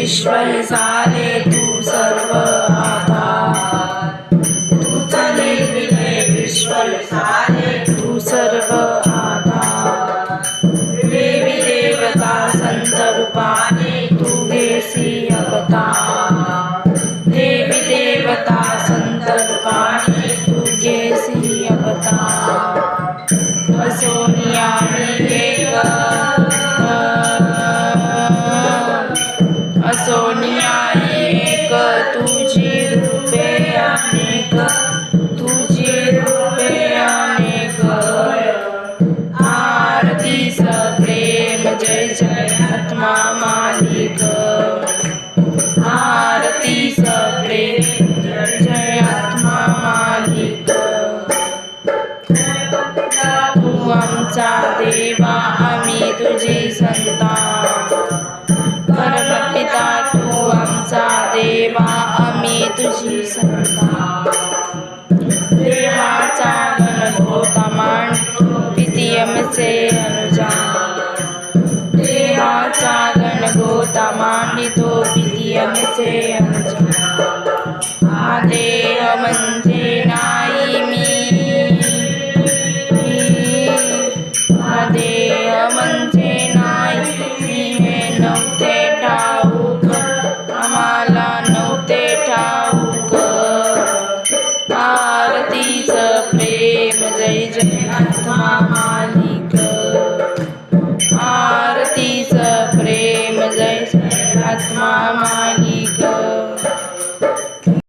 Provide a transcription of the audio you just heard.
ईश्वर सारे तू सर्व आधार, तूच निर्विलय ईश्वर सारे तू सर्व आधार. देवी देवता संत रूपाने तू घेसी अवतार, देवी देवता संत रूपाने तू घेसी अवतार. असोनिया एक असोनिया एक तुझी रूपे अनेक, तुझी रूपे अनेक. आरतीच प्रेम जय जय आत्मा मालिक, आरतीच प्रेम जय जय आत्मा मालिक. तू आमचा देवा आम्ही तुझी संतान, परमपिता तू आमचा देवा आम्ही तुझी संतान. देवाचा गणगोता मांडतो प्रीतियमचे अनुजान, देवाचा गणगोता मांडितो प्रीतियमचे अनुजान. हा देह म्हणजे नाही मी, हा देह म्हणजे नाही मी, हे नव्हते ठाऊक आम्हाला नव्हते ठाऊक. आरतीच प्रेम जय जय आत्मा मालिक.